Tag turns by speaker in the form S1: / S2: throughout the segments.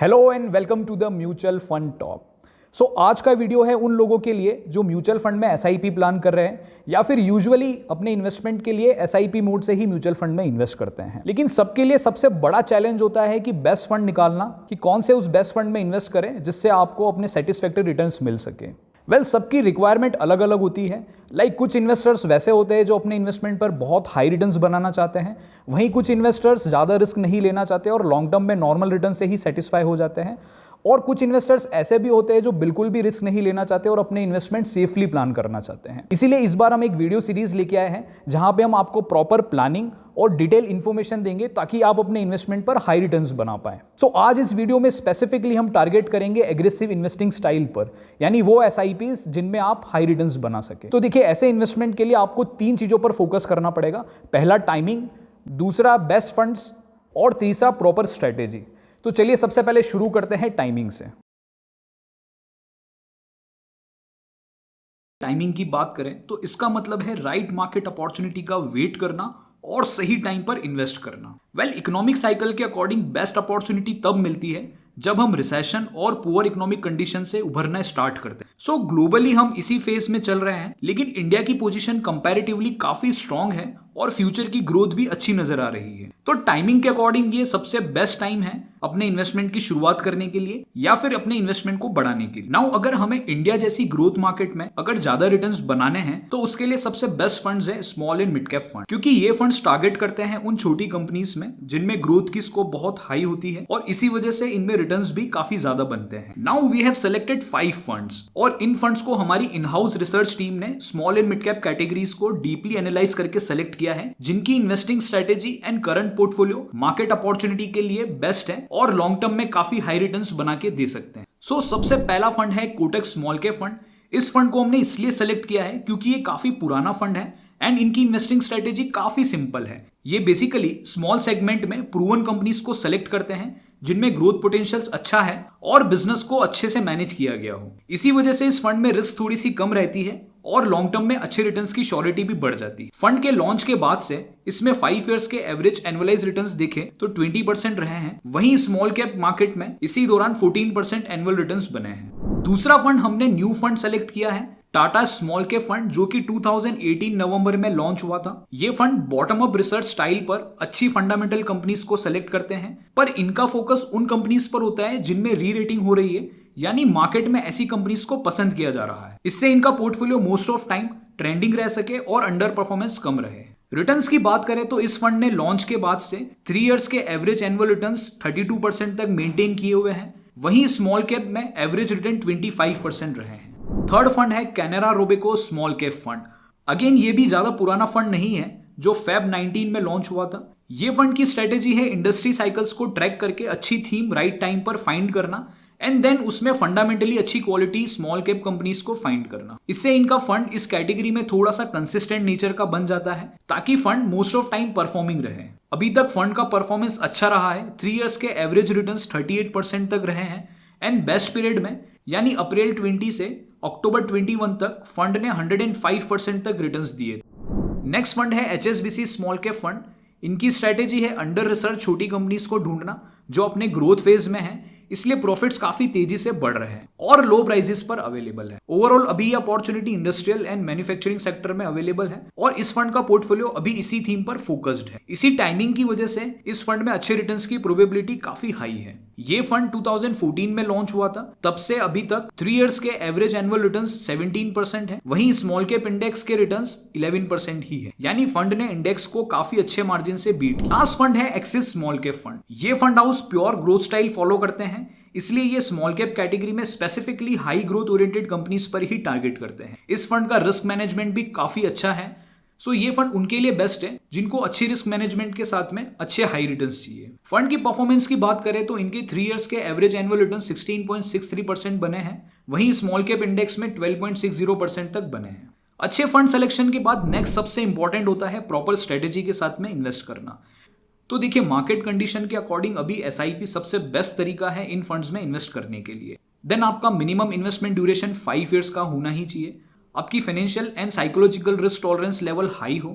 S1: Hello and welcome to the mutual fund talk. आज का video है उन लोगों के लिए जो म्यूचुअल फंड में एसआईपी प्लान कर रहे हैं या फिर यूजुअली अपने इन्वेस्टमेंट के लिए एसआईपी मोड से ही म्यूचुअल फंड में इन्वेस्ट करते हैं। लेकिन सबके लिए सबसे बड़ा चैलेंज होता है कि बेस्ट फंड निकालना, कि कौन से उस बेस्ट फंड में इन्वेस्ट करें जिससे आपको अपने सेटिस्फैक्टरी रिटर्न्स मिल सके। सबकी रिक्वायरमेंट अलग अलग होती है। कुछ इन्वेस्टर्स वैसे होते हैं जो अपने इन्वेस्टमेंट पर बहुत हाई रिटर्न्स बनाना चाहते हैं, वहीं कुछ इन्वेस्टर्स ज़्यादा रिस्क नहीं लेना चाहते और लॉन्ग टर्म में नॉर्मल रिटर्न से ही सेटिस्फाई हो जाते हैं। और कुछ इन्वेस्टर्स ऐसे भी होते हैं जो बिल्कुल भी रिस्क नहीं लेना चाहते और अपने इन्वेस्टमेंट सेफली प्लान करना चाहते हैं। इसीलिए इस बार हम एक वीडियो सीरीज लेके आए हैं जहां पे हम आपको प्रॉपर प्लानिंग और डिटेल इन्फॉर्मेशन देंगे ताकि आप अपने इन्वेस्टमेंट पर हाई रिटर्न्स बना पाएं। आज इस वीडियो में स्पेसिफिकली हम टारगेट करेंगे एग्रेसिव इन्वेस्टिंग स्टाइल पर, यानी वो एसआईपीज जिनमें आप हाई रिटर्न्स बना सके। तो देखिए, ऐसे इन्वेस्टमेंट के लिए आपको 3 चीजों पर फोकस करना पड़ेगा। पहला टाइमिंग, दूसरा बेस्ट फंड्स और तीसरा प्रॉपर स्ट्रेटेजी। तो चलिए सबसे पहले शुरू करते हैं टाइमिंग से। टाइमिंग की बात करें तो इसका मतलब है राइट मार्केट अपॉर्चुनिटी का वेट करना और सही टाइम पर इन्वेस्ट करना। इकोनॉमिक साइकिल के अकॉर्डिंग बेस्ट अपॉर्चुनिटी तब मिलती है जब हम रिसेशन और पुअर इकोनॉमिक कंडीशन से उभरना स्टार्ट करते हैं। ग्लोबली हम इसी फेज में चल रहे हैं, लेकिन इंडिया की पोजीशन कंपैरेटिवली काफी स्ट्रांग है और फ्यूचर की ग्रोथ भी अच्छी नजर आ रही है। तो टाइमिंग के अकॉर्डिंग ये सबसे बेस्ट टाइम है अपने इन्वेस्टमेंट की शुरुआत करने के लिए या फिर अपने इन्वेस्टमेंट को बढ़ाने के लिए। नाउ अगर हमें इंडिया जैसी ग्रोथ मार्केट में अगर ज्यादा रिटर्न्स बनाने हैं तो उसके लिए सबसे बेस्ट फंड्स है small and mid cap fund, क्योंकि ये फंड्स टारगेट करते हैं उन छोटी कंपनीज में जिनमें ग्रोथ की स्कोप बहुत हाई होती है और इसी वजह से इनमें रिटर्न्स भी काफी ज्यादा बनते हैं। Now we have selected 5 funds और इन फंड्स को हमारी इन हाउस रिसर्च टीम ने small and mid cap categories को डीपली एनालाइज करके सेलेक्ट किया है, जिनकी investing strategy and current portfolio market opportunity के लिए बेस्ट है और लॉन्ग टर्म में काफी हाई रिटर्न्स बना के दे सकते हैं। सबसे पहला फंड है कोटक स्मॉल कैप फंड। इस फंड को हमने इसलिए सेलेक्ट किया है क्योंकि ये काफी पुराना फंड है एंड इनकी इन्वेस्टिंग स्ट्रेटेजी काफी सिंपल है। ये बेसिकली स्मॉल सेगमेंट में प्रूवन कंपनीज को सेलेक्ट करते हैं जिनमें ग्रोथ पोटेंशियल अच्छा है और बिजनेस को अच्छे से मैनेज किया गया हो। इसी वजह से इस फंड में रिस्क थोड़ी सी कम रहती है और लॉन्ग टर्म में अच्छे रिटर्न्स की श्योरिटी भी बढ़ जाती है। फंड के लॉन्च के बाद से इसमें 5 इयर्स के एवरेज एनुअलाइज रिटर्न्स देखें तो 20% रहे हैं, वहीं स्मॉल कैप मार्केट में इसी दौरान 14% एनुअल रिटर्न्स बने हैं। दूसरा फंड हमने न्यू फंड सेलेक्ट किया है टाटा स्मॉल कैप फंड, जो कि 2018 नवंबर में लॉन्च हुआ था। ये fund bottom up research style पर अच्छी फंडामेंटल कंपनीज को सेलेक्ट करते हैं, पर इनका फोकस उन कंपनीज पर होता है जिनमें री रेटिंग हो रही है, यानी मार्केट में ऐसी कंपनीज को पसंद किया जा रहा है। इससे इनका portfolio most of time trending रह सके और अंडर परफॉर्मेंस कम रहे। रिटर्न्स की बात करें तो इस फंड ने लॉन्च के बाद से 3 इयर्स के एवरेज एनुअल रिटर्न्स 32% तक मेंटेन किए हुए हैं, वहीं स्मॉल कैप में एवरेज रिटर्न 25% रहे हैं। थर्ड फंड है Canara Robeco small cap fund. Again ये भी ज्यादा पुराना फंड नहीं है, जो फेब 19 में लॉन्च हुआ था। ये फंड की स्ट्रेटेजी है इंडस्ट्री साइकिल्स को ट्रैक करके अच्छी थीम राइट टाइम पर फाइंड करना एंड देन उसमें फंडामेंटली अच्छी क्वालिटी स्मॉल कैप कंपनीज को फाइंड करना। इससे इनका फंड इस कैटेगरी में थोड़ा सा कंसिस्टेंट नेचर का बन जाता है ताकि fund most of time performing रहे। अभी तक फंड का परफॉर्मेंस अच्छा रहा है। 3 इयर्स के एवरेज रिटर्न्स 38% तक रहे हैं एंड बेस्ट पीरियड में यानी अप्रैल 20 से अक्टूबर 21 तक फंड ने 105% तक रिटर्न्स दिए। नेक्स्ट फंड है HSBC स्मॉल कैप फंड। इनकी स्ट्रेटेजी है अंडर रिसर्च छोटी कंपनीज को ढूंढना जो अपने ग्रोथ फेज में है, इसलिए प्रॉफिट्स काफी तेजी से बढ़ रहे हैं और लो प्राइसेस पर अवेलेबल है। ओवरऑल अभी ये opportunity industrial and manufacturing sector में अवेलेबल है और इस फंड का पोर्टफोलियो अभी इसी थीम पर फोकस्ड है। इसी टाइमिंग की वजह से इस फंड में अच्छे रिटर्न्स की प्रोबेबिलिटी काफी हाई है। ये फंड 2014 में लॉन्च हुआ था, तब से अभी तक 3 इयर्स के एवरेज एनुअल रिटर्न्स 17% है, वहीं स्मॉल कैप इंडेक्स के रिटर्न्स 11% ही है, यानी फंड ने इंडेक्स को काफी अच्छे मार्जिन से बीट किया। लास्ट फंड है एक्सिस स्मॉल कैप फंड। ये fund house pure growth style follow करते हैं, इसलिए ये स्मॉल कैप कैटेगरी में specifically high growth oriented companies पर ही टारगेट करते हैं। इस फंड का रिस्क मैनेजमेंट भी काफी अच्छा है। ये फंड उनके लिए बेस्ट है जिनको अच्छी रिस्क मैनेजमेंट के साथ में अच्छे हाई रिटर्न्स चाहिए। फंड की परफॉर्मेंस की बात करें तो इनके 3 इयर्स के एवरेज एनुअल रिटर्न 16.63% बने हैं, वहीं स्मॉल कैप इंडेक्स में 12.60% तक बने हैं। अच्छे फंड सिलेक्शन के बाद नेक्स्ट सबसे इंपॉर्टेंट होता है प्रॉपर स्ट्रेटेजी के साथ में इन्वेस्ट करना। तो देखिए, मार्केट कंडीशन के अकॉर्डिंग अभी एसआईपी सबसे बेस्ट तरीका है इन फंड्स में इन्वेस्ट करने के लिए। देन आपका मिनिमम इन्वेस्टमेंट ड्यूरेशन 5 इयर्स का होना ही चाहिए, आपकी financial and psychological risk tolerance level high हो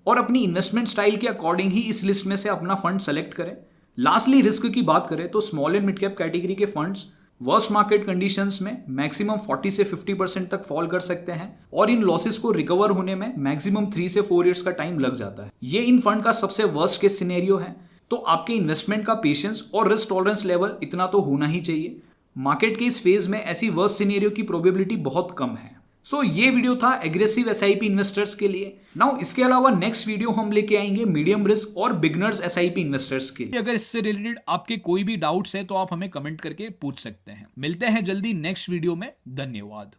S1: और अपनी इन्वेस्टमेंट स्टाइल के अकॉर्डिंग ही इस लिस्ट में से अपना फंड सेलेक्ट करें। लास्टली रिस्क की बात करें तो small and mid cap category के फंड्स वर्स्ट मार्केट कंडीशंस में मैक्सिमम 40 से 50% तक फॉल कर सकते हैं और इन लॉसेस को रिकवर होने में मैक्सिमम 3 से 4 इयर्स का टाइम लग जाता है। ये इन फंड का सबसे वर्स्ट केस सिनेरियो है। तो आपके इन्वेस्टमेंट का पेशेंस और रिस्क टॉलरेंस लेवल इतना तो होना ही चाहिए। मार्केट के इस फेज में ऐसी वर्स्ट सिनेरियो की प्रोबेबिलिटी बहुत कम है। सो ये वीडियो था एग्रेसिव एसआईपी इन्वेस्टर्स के लिए। नाउ इसके अलावा नेक्स्ट वीडियो हम लेके आएंगे मीडियम रिस्क और बिगनर्स एसआईपी इन्वेस्टर्स के लिए। अगर इससे रिलेटेड आपके कोई भी डाउट्स है तो आप हमें कमेंट करके पूछ सकते हैं। मिलते हैं जल्दी नेक्स्ट वीडियो में। धन्यवाद।